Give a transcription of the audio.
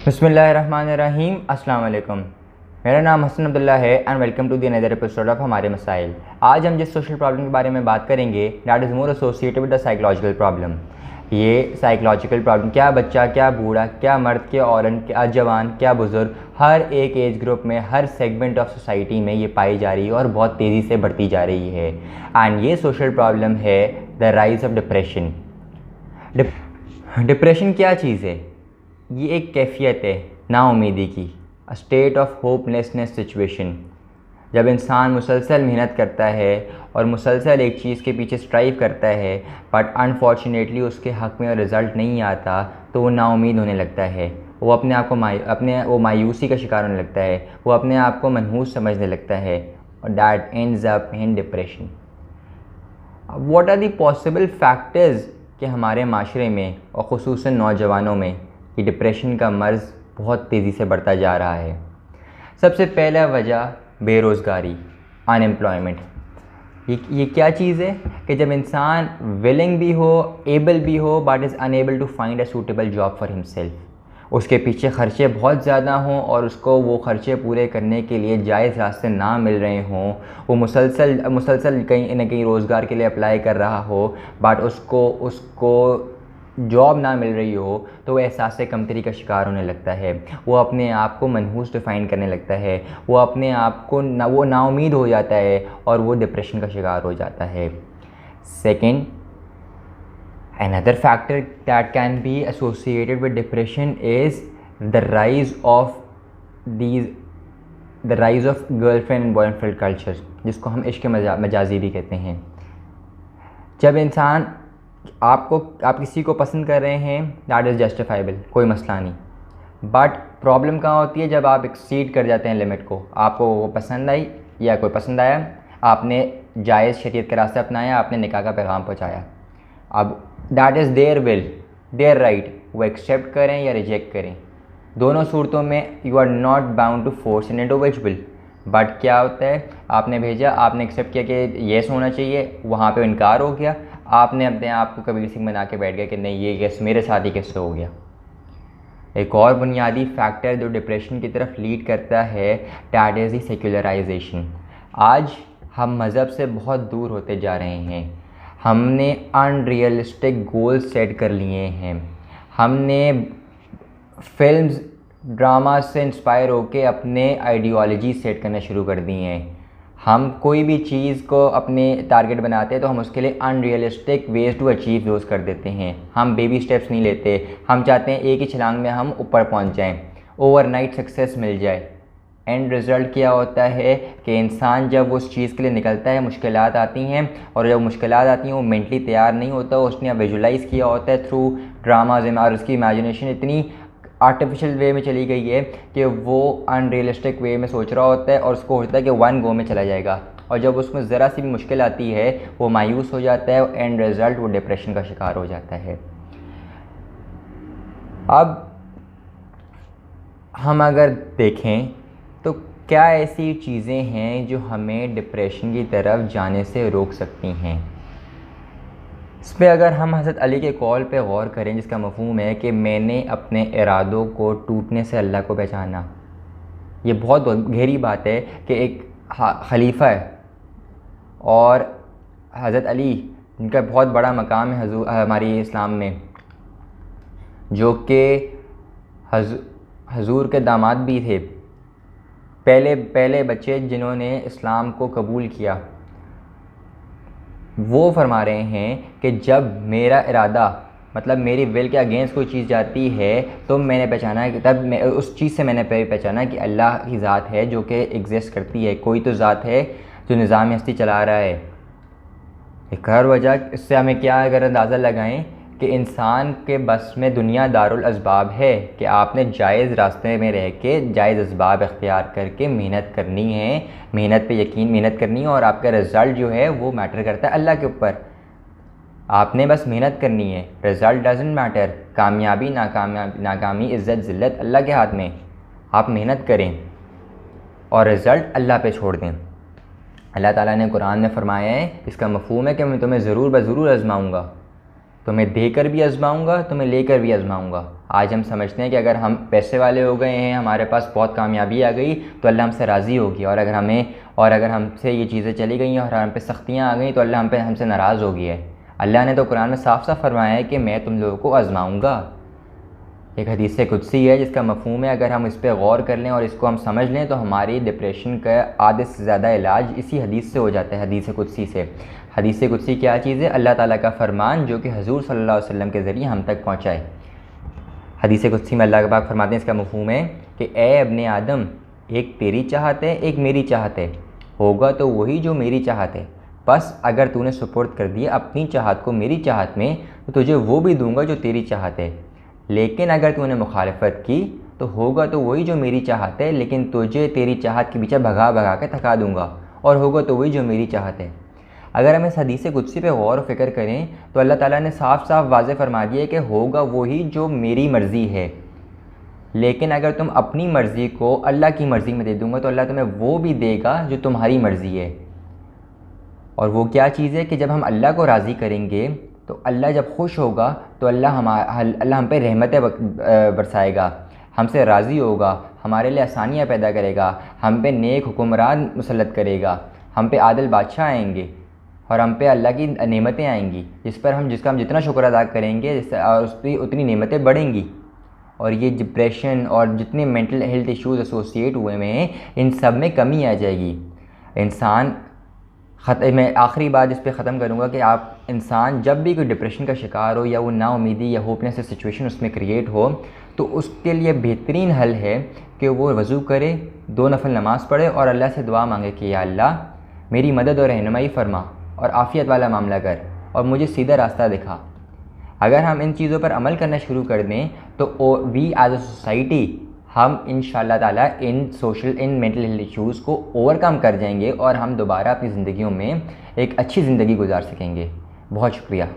बिस्मिल्लाहिर्रहमानिर्रहीम अस्सलाम वालेकुम। मेरा नाम हसन अब्दुल्ला है and welcome to the another episode of हमारे मसाइल। आज हम जिस सोशल प्रॉब्लम के बारे में बात करेंगे that is more associated with the psychological problem. ये साइकोलॉजिकल प्रॉब्लम क्या बच्चा, क्या बूढ़ा, क्या मर्द, क्या औरत, क्या जवान, क्या बुज़ुर्ग, हर एक एज ग्रुप में, हर सेगमेंट ऑफ सोसाइटी में ये पाई जा रही है और बहुत तेज़ी से बढ़ती जा रही है। एंड ये सोशल प्रॉब्लम है the rise of depression. Depression क्या चीज़ है? ये एक कैफियत है नाउमीदी की, a state of hopelessness situation. जब इंसान मुसलसल मेहनत करता है और मुसलसल एक चीज़ के पीछे स्ट्राइव करता है बट अनफॉर्चुनेटली उसके हक़ में रिज़ल्ट नहीं आता तो वो नाउमीद होने लगता है। वो अपने आप को मायूसी का शिकार होने लगता है। वो अपने आप को मनहूस समझने लगता है और that ends up in depression. What are the possible factors कि हमारे माशरे में और ख़ुसूसन नौजवानों में कि डिप्रेशन का मर्ज़ बहुत तेज़ी से बढ़ता जा रहा है। सबसे पहला वजह बेरोज़गारी, अनएम्प्लॉयमेंट। ये क्या चीज़ है कि जब इंसान विलिंग भी हो, एबल भी हो but is unable to find a suitable job for himself, उसके पीछे ख़र्चे बहुत ज़्यादा हों और उसको वो ख़र्चे पूरे करने के लिए जायज़ रास्ते ना मिल रहे हों, वो मुसलसल कहीं न कहीं रोज़गार के लिए अप्लाई कर रहा हो बट उसको जॉब ना मिल रही हो तो वो एहसास कमतरी का शिकार होने लगता है। वो अपने आप को मनहूस डिफ़ाइन करने लगता है। वो अपने आप को वो नाउमीद हो जाता है और वो डिप्रेशन का शिकार हो जाता है। Second, another factor that can be associated with depression is the rise of girlfriend and boyfriend culture, जिसको हम इश्क मजाजी भी कहते हैं। जब इंसान आप किसी को पसंद कर रहे हैं दैट इज़ जस्टिफाइबल, कोई मसला नहीं, बट प्रॉब्लम कहाँ होती है जब आप एक्सीड कर जाते हैं लिमिट को। आपको वो पसंद आई या कोई पसंद आया, आपने जायज़ शरीयत का रास्ता अपनाया, आपने निकाह का पैगाम पहुँचाया, अब that is their will, their right, वो एक्सेप्ट करें या रिजेक्ट करें। दोनों सूरतों में you are not bound to force an individual. But क्या होता है, आपने भेजा, आपने एक्सेप्ट किया कि येस होना चाहिए, वहाँ पे इनकार हो गया, आपने अपने आप को कबीर सिंह बना के बैठ गया कि नहीं ये येस मेरे साथ ही कैसे हो गया। एक और बुनियादी फैक्टर जो डिप्रेशन की तरफ लीड करता है दैट इज़ द सेक्युलराइजेशन। आज हम मज़हब से बहुत दूर होते जा रहे हैं। हमने अनरियलिस्टिक गोल सेट कर लिए हैं। हमने फिल्म्स ड्रामा से इंस्पायर होके अपने आइडियोलॉजी सेट करना शुरू कर दी हैं। हम कोई भी चीज़ को अपने टारगेट बनाते हैं तो हम उसके लिए unrealistic ways to achieve use कर देते हैं। हम बेबी स्टेप्स नहीं लेते। हम चाहते हैं एक ही छलांग में हम ऊपर पहुंच जाएं, ओवरनाइट सक्सेस मिल जाए। एंड रिज़ल्ट क्या होता है कि इंसान जब उस चीज़ के लिए निकलता है मुश्किलात आती हैं, और जब मुश्किलात आती हैं वो मेंटली तैयार नहीं होता। उसने विजुलाइज़ किया होता है थ्रू ड्रामाज और उसकी इमेजिनेशन इतनी आर्टिफिशियल वे में चली गई है कि वो अनरियलिस्टिक वे में सोच रहा होता है और उसको होता है कि वन गो में चला जाएगा, और जब उसमें ज़रा सी भी मुश्किल आती है वो मायूस हो जाता है। एंड रिज़ल्ट वो डिप्रेशन का शिकार हो जाता है। अब हम अगर देखें तो क्या ऐसी चीज़ें हैं जो हमें डिप्रेशन की तरफ जाने से रोक सकती हैं। इस पर अगर हम हज़रत अली के कौल पे गौर करें जिसका मफ़हूम है कि मैंने अपने इरादों को टूटने से अल्लाह को पहचाना, ये बहुत गहरी बात है कि एक खलीफा है और हज़रत अली जिनका बहुत बड़ा मकाम है हमारी इस्लाम में, जो कि हजूर के दामाद भी थे, पहले बच्चे जिन्होंने इस्लाम को कबूल किया, वो फरमा रहे हैं कि जब मेरा इरादा मतलब मेरी विल के अगेंस्ट कोई चीज़ जाती है तो मैंने पहचाना कि तब मैं उस चीज़ से मैंने पहचाना कि अल्लाह की ज़ात है जो कि एग्जिस्ट करती है, कोई तो ज़ात है जो निज़ाम हस्ती चला रहा है। एक हर वजह इससे हमें क्या अगर अंदाज़ा लगाएं कि इंसान के बस में दुनिया दारुल असबाब है कि आपने जायज़ रास्ते में रह के जायज़ असबाब इख्तियार करके मेहनत करनी है, मेहनत पे यकीन मेहनत करनी है, और आपका रिज़ल्ट जो है वो मैटर करता है अल्लाह के ऊपर। आपने बस मेहनत करनी है, रिज़ल्ट डजंट मैटर। कामयाबी नाकामी इज़्ज़त ज़िल्लत अल्लाह के हाथ में। आप मेहनत करें और रिज़ल्ट अल्लाह पे छोड़ दें। अल्लाह ताला ने कुरान में फ़रमाया है, इसका मफ़हूम है कि मैं तुम्हें ज़रूर आज़माऊँगा, तुम्हें देकर भी आज़माऊँगा, तुम्हें लेकर भी आज़माऊँगा। आज हम समझते हैं कि अगर हम पैसे वाले हो गए हैं, हमारे पास बहुत कामयाबी आ गई तो अल्लाह हमसे राज़ी होगी, और अगर हमसे ये चीज़ें चली गई और हम पे सख्तियाँ आ गई तो अल्लाह हमसे नाराज़ हो गया है। अल्लाह ने तो कुरान में साफ साफ फरमाया है कि मैं तुम लोगों को आज़माऊँगा। एक हदीस कुदसी है जिसका मफ़हूम है, अगर हम इस पर गौर कर लें और इसको हम समझ लें तो हमारी डिप्रेशन का आधे से ज़्यादा इलाज इसी हदीस से हो जाता है, हदीस कुदसी से। हदीस कुदसी क्या चीज़ है? अल्लाह ताला का फ़रमान जो कि हुज़ूर सल्लल्लाहु अलैहि वसल्लम के ज़रिए हम तक पहुँचाए। हदीस कुदसी में अल्लाह पाक फरमाते हैं, इसका मफ़हूम है कि ए अब्ने आदम, एक तेरी चाहत है एक मेरी चाहत है, होगा तो वही जो मेरी चाहत है, बस अगर तूने सुपुर्द कर दिया अपनी चाहत को मेरी चाहत में तो तुझे वो भी दूंगा जो तेरी चाहत है। लेकिन अगर तूने मुखालफत की तो होगा तो वही जो मेरी चाहत है, लेकिन तुझे तेरी चाहत के पीछे भगा भगा के थका दूंगा, और होगा तो वही जो मेरी चाहत है। अगर हम इस हदीस कुदसी पे गौर व फ़िक्र करें तो अल्लाह ताला ने साफ साफ वाज़ेह फरमा दिया है कि होगा वही जो मेरी मर्ज़ी है, लेकिन अगर तुम अपनी मर्ज़ी को अल्लाह की मर्ज़ी में दे दूंगा तो अल्लाह तुम्हें वो भी देगा जो तुम्हारी मर्ज़ी है। और वो क्या चीज़ है कि जब हम अल्लाह को राज़ी करेंगे तो अल्लाह जब खुश होगा तो अल्लाह हम पे रहमतें बरसाएगा, हमसे राज़ी होगा, हमारे लिए आसानियाँ पैदा करेगा, हम पे नेक हुक्मरान मुसल्लत करेगा, हम पे आदिल बादशाह आएंगे और हम पे अल्लाह की नेमतें आएंगी जिसका हम जितना शुक्र अदा करेंगे और उस पर उतनी नेमतें बढ़ेंगी। और ये डिप्रेशन और जितने मेंटल हेल्थ इश्यूज़ एसोसिएट हुए में हैं, इन सब में कमी आ जाएगी। इंसान मैं आखिरी बात इस पर ख़त्म करूँगा कि आप इंसान जब भी कोई डिप्रेशन का शिकार हो या वो नाउमीदी या होपलेस सिचुएशन उसमें क्रिएट हो तो उसके लिए बेहतरीन हल है कि वो वज़ू करे, 2 नफल नमाज़ पढ़े और अल्लाह से दुआ मांगे कि या अल्लाह मेरी मदद और रहनुमाई फरमा और आफ़ियत वाला मामला कर और मुझे सीधा रास्ता दिखा। अगर हम इन चीज़ों पर अमल करना शुरू कर दें तो वी एज अ सोसाइटी हम इंशाअल्लाह ताला इन मेंटल हेल्थ इश्यूज़ को ओवरकम कर जाएंगे और हम दोबारा अपनी ज़िंदगियों में एक अच्छी ज़िंदगी गुजार सकेंगे। बहुत शुक्रिया।